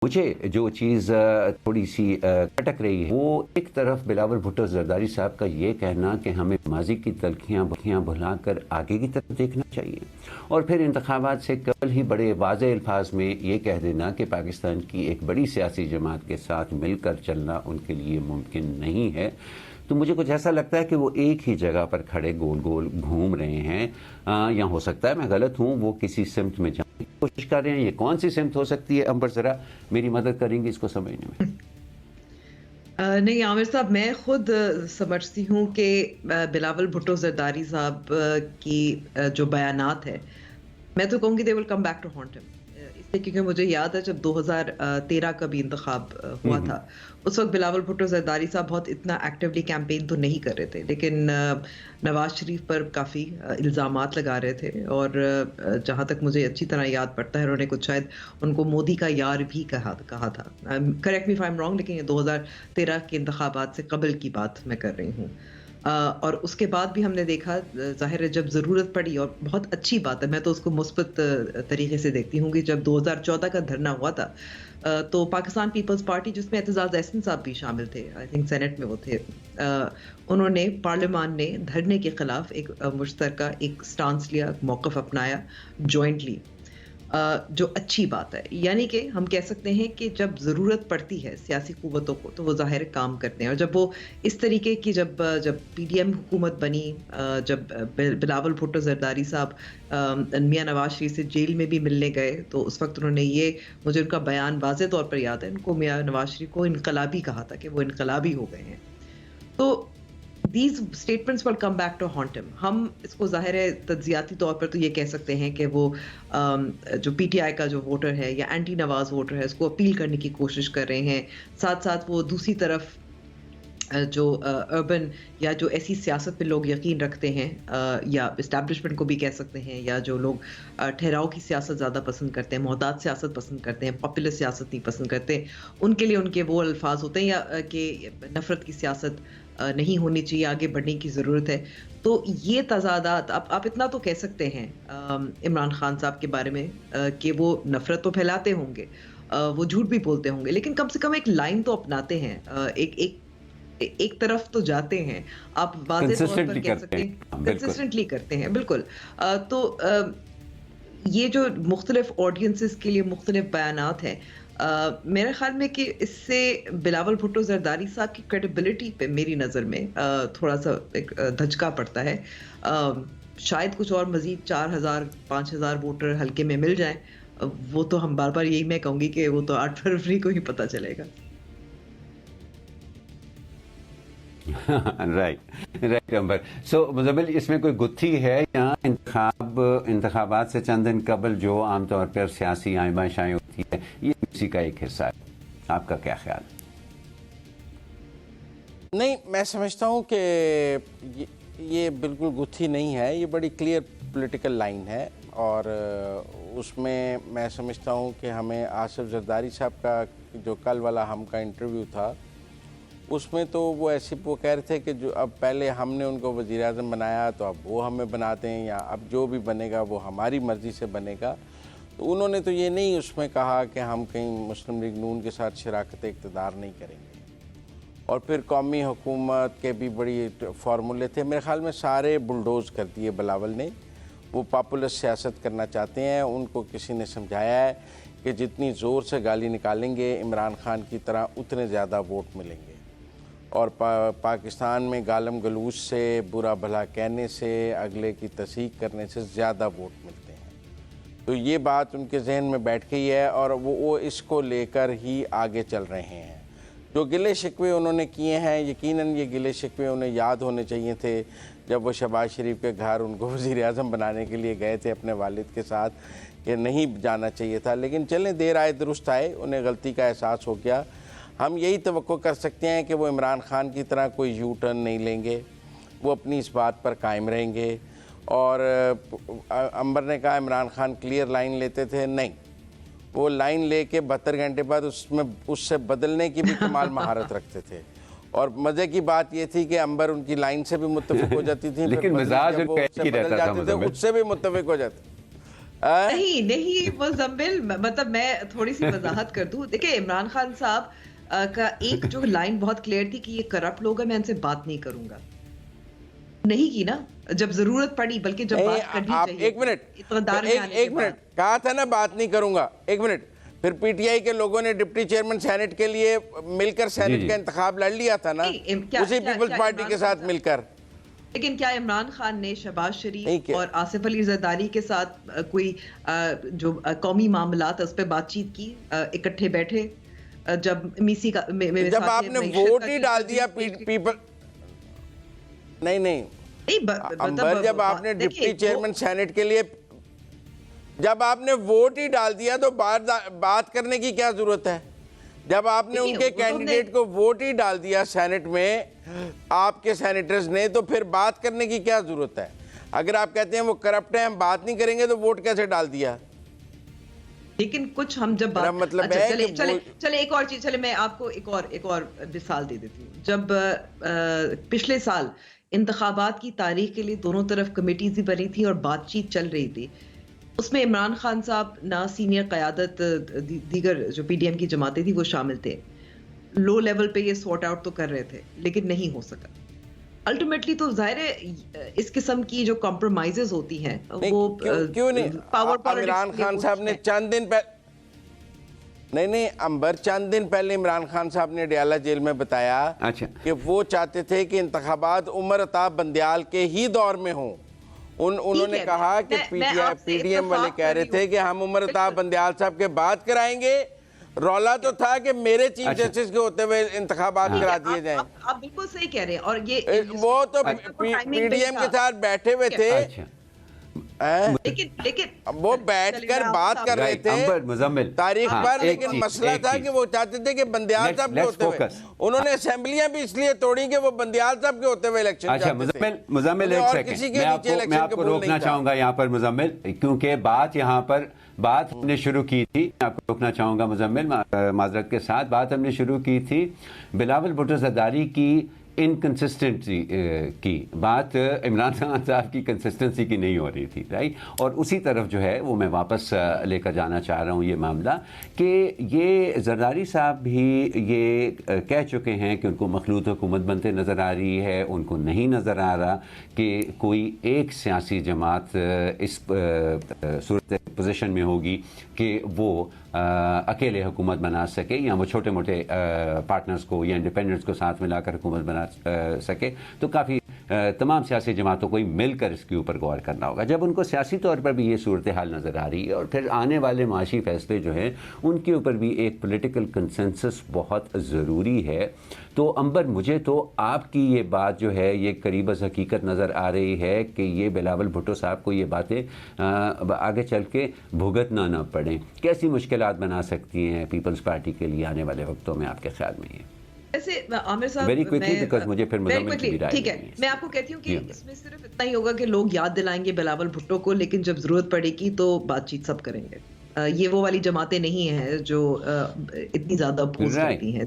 مجھے جو چیز تھوڑی سی کٹک رہی ہے وہ ایک طرف بلاول بھٹو زرداری صاحب کا یہ کہنا کہ ہمیں ماضی کی تلخیاں بخیاں بھلا کر آگے کی طرف دیکھنا چاہیے، اور پھر انتخابات سے قبل ہی بڑے واضح الفاظ میں یہ کہہ دینا کہ پاکستان کی ایک بڑی سیاسی جماعت کے ساتھ مل کر چلنا ان کے لیے ممکن نہیں ہے۔ تو مجھے کچھ ایسا لگتا ہے کہ وہ ایک ہی جگہ پر کھڑے گول گول گھوم رہے ہیں، یا ہو سکتا ہے میں غلط ہوں، وہ کسی سمت میں جانے کی کوشش کر رہے ہیں۔ یہ کون سی سمت ہو سکتی ہے؟ امبر ذرا میری مدد کریں گی اس کو سمجھنے میں۔ نہیں عامر صاحب، میں خود سمجھتی ہوں کہ بلاول بھٹو زرداری صاحب کی جو بیانات ہے، میں تو کہوں گی دے ول کم بیک ٹو ہانٹ ہم، اس لیے کیونکہ مجھے یاد ہے جب 2013 کا بھی انتخاب ہوا تھا، اس وقت بلاول بھٹو زرداری صاحب بہت اتنا ایکٹیولی کیمپین تو نہیں کر رہے تھے، لیکن نواز شریف پر کافی الزامات لگا رہے تھے، اور جہاں تک مجھے اچھی طرح یاد پڑتا ہے انہوں نے کچھ شاید ان کو مودی کا یار بھی کہا تھا، correct me if I am wrong, لیکن یہ 2013 کے انتخابات سے قبل کی بات میں کر رہی ہوں۔ اور اس کے بعد بھی ہم نے دیکھا، ظاہر ہے جب ضرورت پڑی، اور بہت اچھی بات ہے، میں تو اس کو مثبت طریقے سے دیکھتی ہوں کہ جب 2014 کا دھرنا ہوا تھا تو پاکستان پیپلز پارٹی، جس میں اعتزاز احسن صاحب بھی شامل تھے، آئی تھنک سینٹ میں وہ تھے، انہوں نے پارلیمان نے دھرنے کے خلاف ایک مشترکہ ایک سٹانس لیا، موقف اپنایا جوائنٹلی، جو اچھی بات ہے۔ یعنی کہ ہم کہہ سکتے ہیں کہ جب ضرورت پڑتی ہے سیاسی قوتوں کو تو وہ ظاہر کام کرتے ہیں، اور جب وہ اس طریقے کی جب پی ڈی ایم حکومت بنی، جب بلاول بھٹو زرداری صاحب میاں نواز شریف سے جیل میں بھی ملنے گئے، تو اس وقت انہوں نے یہ، مجھے ان کا بیان واضح طور پر یاد ہے، ان کو میاں نواز شریف کو انقلابی کہا تھا کہ وہ انقلابی ہو گئے ہیں۔ تو these statements will come back to haunt him۔ ہم اس کو ظاہر ہے تجزیاتی طور پر تو یہ کہہ سکتے ہیں کہ وہ جو پی ٹی آئی کا جو ووٹر ہے یا اینٹی نواز ووٹر ہے، اس کو اپیل کرنے کی کوشش کر رہے ہیں، ساتھ ساتھ وہ دوسری طرف جو اربن یا جو ایسی سیاست پہ لوگ یقین رکھتے ہیں، یا اسٹیبلشمنٹ کو بھی کہہ سکتے ہیں، یا جو لوگ ٹھہراؤ کی سیاست زیادہ پسند کرتے ہیں، محتاط سیاست پسند کرتے ہیں، پاپولر سیاست نہیں پسند کرتے، ان کے لیے ان کے وہ الفاظ ہوتے ہیں، یا کہ نفرت کی سیاست نہیں ہونی چاہیے، آگے بڑھنے کی ضرورت ہے۔ تو یہ تضادات، آپ اتنا تو کہہ سکتے ہیں عمران خان صاحب کے بارے میں کہ وہ نفرت تو پھیلاتے ہوں گے، وہ جھوٹ بھی بولتے ہوں گے، لیکن کم سے کم ایک لائن تو اپناتے ہیں، ایک طرف تو جاتے ہیں، آپ واضح طور پر کہہ سکتے ہیں کنسسٹنٹلی کرتے ہیں، بالکل۔ تو یہ جو مختلف آڈینسز کے لیے مختلف بیانات ہیں، میرے خیال میں کہ اس سے بلاول بھٹو زرداری صاحب کی کریڈیبلٹی پہ میری نظر میں تھوڑا سا ایک دھچکا پڑتا ہے۔ شاید کچھ اور مزید 4,000 5,000 ووٹر حلقے میں مل جائیں، وہ تو ہم بار بار یہی میں کہوں گی کہ وہ تو 8 فروری کو ہی پتہ چلے گا۔ رائٹ امبر۔ سو مزمل، اس میں کوئی گتھی ہے یا انتخابات سے چند دن قبل جو عام طور پر سیاسی آئیں باشائیں ہوتی ہے، یہ اسی کا ایک حصہ ہے؟ آپ کا کیا خیال؟ نہیں، میں سمجھتا ہوں کہ یہ بالکل گتھی نہیں ہے، یہ بڑی کلیئر پولیٹیکل لائن ہے، اور اس میں سمجھتا ہوں کہ ہمیں آصف زرداری صاحب کا جو کل والا ہم کا انٹرویو تھا، اس میں تو وہ کہہ رہے تھے کہ جو اب پہلے ہم نے ان کو وزیر اعظم بنایا تو اب وہ ہمیں بناتے ہیں، یا اب جو بھی بنے گا وہ ہماری مرضی سے بنے گا۔ تو انہوں نے تو یہ نہیں اس میں کہا کہ ہم کہیں مسلم لیگ نون کے ساتھ شراکت اقتدار نہیں کریں گے، اور پھر قومی حکومت کے بھی بڑی فارمولے تھے، میرے خیال میں سارے بلڈوز کر دیے بلاول نے۔ وہ پاپولر سیاست کرنا چاہتے ہیں، ان کو کسی نے سمجھایا ہے کہ جتنی زور سے گالی نکالیں گے عمران خان کی طرح اتنے زیادہ ووٹ ملیں گے، اور پاکستان میں گالم گلوچ سے، برا بھلا کہنے سے، اگلے کی تصحیح کرنے سے زیادہ ووٹ ملتے ہیں۔ تو یہ بات ان کے ذہن میں بیٹھ گئی ہے، اور وہ اس کو لے کر ہی آگے چل رہے ہیں۔ جو گلے شکوے انہوں نے کیے ہیں، یقیناً یہ گلے شکوے انہیں یاد ہونے چاہیے تھے جب وہ شہباز شریف کے گھر ان کو وزیر اعظم بنانے کے لیے گئے تھے اپنے والد کے ساتھ، کہ نہیں جانا چاہیے تھا، لیکن چلیں دیر آئے درست آئے، انہیں غلطی کا احساس ہو گیا۔ ہم یہی توقع کر سکتے ہیں کہ وہ عمران خان کی طرح کوئی یو ٹرن نہیں لیں گے، وہ اپنی اس بات پر قائم رہیں گے۔ اور امبر نے کہا عمران خان کلیئر لائن لیتے تھے، نہیں، وہ لائن لے کے 72 گھنٹے بعد اس سے بدلنے کی بھی کمال مہارت رکھتے تھے، اور مزے کی بات یہ تھی کہ امبر ان کی لائن سے بھی متفق ہو جاتی تھی، لیکن مزاج ان کا ایک ہی رہتا تھا، اس سے بھی متفق ہو جاتے۔ نہیں مزمل، مطلب میں تھوڑی سی وضاحت کر دوں. دیکھیں عمران خان صاحب کا ایک جو لائن بہت کلیئر تھی کہ یہ کرپٹ لوگ ہیں، میں ان سے بات نہیں کروں گا. نہیں کی نا جب ضرورت پڑی، بلکہ جب بات کرنی چاہیے. ایک منٹ کہا تھا نا بات نہیں کروں گا. ایک منٹ پھر پی ٹی آئی کے لوگوں نے ڈپٹی چیئرمین سینٹ کے لیے مل کر سینٹ کا انتخاب لڑ لیا تھا نا اسی پیپلز پارٹی کے ساتھ مل کر. لیکن کیا عمران خان نے شہباز شریف اور آصف علی زرداری کے ساتھ کوئی جو قومی معاملات اس پہ بات چیت کی؟ اکٹھے بیٹھے جب میسی کا جب آپ نے ووٹ ہی ڈال دیا پیپل نہیں امبر، جب آپ نے ڈپٹی چیئرمین سینٹ کے لیے جب آپ نے ووٹ ہی ڈال دیا تو بات کرنے کی کیا ضرورت ہے؟ جب آپ نے ان کے کینڈیڈیٹ کو ووٹ ہی ڈال دیا سینٹ میں آپ کے سینیٹرز نے، تو پھر بات کرنے کی کیا ضرورت ہے؟ اگر آپ کہتے ہیں وہ کرپٹ ہیں ہم بات نہیں کریں گے تو ووٹ کیسے ڈال دیا؟ لیکن کچھ ہم جب بات مطلب ہے چلے ایک اور چیز، چلے میں آپ کو ایک اور مثال دے دیتی ہوں. جب پچھلے سال انتخابات کی تاریخ کے لیے دونوں طرف کمیٹیز بھی بنی تھی اور بات چیت چل رہی تھی، اس میں عمران خان صاحب نہ سینئر قیادت دیگر جو پی ڈی ایم کی جماعتیں تھی وہ شامل تھے. لو لیول پہ یہ سارٹ آؤٹ تو کر رہے تھے لیکن نہیں ہو سکا. الٹیمیٹلی تو ظاہر ہے اس قسم کی جو کمپرومائزز ہوتی ہیں وہ کیوں نہیں. عمران خان صاحب نے چند دن پہلے نہیں امبر چند دن پہلے عمران خان صاحب نے ڈیالہ جیل میں بتایا کہ وہ چاہتے تھے کہ انتخابات عمر عطا بندیال کے ہی دور میں ہوں. انہوں نے کہا کہ پی ڈی ایم والے کہہ رہے تھے کہ ہم عمر عطا بندیال صاحب کے بات کرائیں گے. رولا تو تھا کہ میرے چیف جسٹس کے ہوتے ہوئے انتخابات کرا دیے جائیں. آپ بالکل صحیح کہہ رہے ہیں. اور یہ وہ تو پی ڈی ایم کے ساتھ بیٹھے ہوئے تھے لیکن وہ بیٹھ کر بات کر رہے تھے تاریخ پر، لیکن مسئلہ تھا کہ وہ چاہتے تھے کہ بندیال صاحب کے ہوتے ہوئے. انہوں نے اسمبلیاں بھی اس لیے توڑی کہ وہ بندیال صاحب کے ہوتے ہوئے الیکشن چاہتے تھے. مزمل ایک سیکنڈ میں آپ کو روکنا چاہوں گا یہاں پر مزمل، کیونکہ بات ہم نے شروع کی تھی. آپ کو روکنا چاہوں گا مزمل معذرت کے ساتھ. بات ہم نے شروع کی تھی بلاول بھٹو زرداری کی انکنسسٹنسی کی. بات عمران خان صاحب کی کنسسٹنسی کی نہیں ہو رہی تھی، رائٹ. اور اسی طرف جو ہے وہ میں واپس لے کر جانا چاہ رہا ہوں یہ معاملہ کہ یہ زرداری صاحب بھی یہ کہہ چکے ہیں کہ ان کو مخلوط حکومت بنتے نظر آ رہی ہے. ان کو نہیں نظر آ رہا کہ کوئی ایک سیاسی جماعت اس صورت پوزیشن میں ہوگی کہ وہ اکیلے حکومت بنا سکے یا وہ چھوٹے موٹے پارٹنرز کو یا انڈیپینڈنٹس کو ساتھ ملا کر حکومت بنا سکے. تو کافی تمام سیاسی جماعتوں کو مل کر اس کے اوپر غور کرنا ہوگا. جب ان کو سیاسی طور پر بھی یہ صورتحال نظر آ رہی ہے اور پھر آنے والے معاشی فیصلے جو ہیں ان کے اوپر بھی ایک پولیٹیکل کنسنسس بہت ضروری ہے. تو امبر مجھے تو آپ کی یہ بات جو ہے یہ قریب از حقیقت نظر آ رہی ہے کہ یہ بلاول بھٹو صاحب کو یہ باتیں آگے چل کے بھگتنا نہ پڑیں. کیسی مشکلات بنا سکتی ہیں پیپلز پارٹی کے لیے آنے والے وقتوں میں آپ کے خیال میں؟ یہ ویسے عامر صاحب ویری کوئکلی بیکاز مجھے پھر مزمل کی رائے. ٹھیک ہے میں آپ کو کہتی ہوں کہ اس میں صرف اتنا ہی ہوگا کہ لوگ یاد دلائیں گے بلاول بھٹو کو، لیکن جب ضرورت پڑے گی تو بات چیت سب کریں گے. یہ وہ والی جماعتیں نہیں ہیں جو اتنی زیادہ اپوز کرتی ہیں.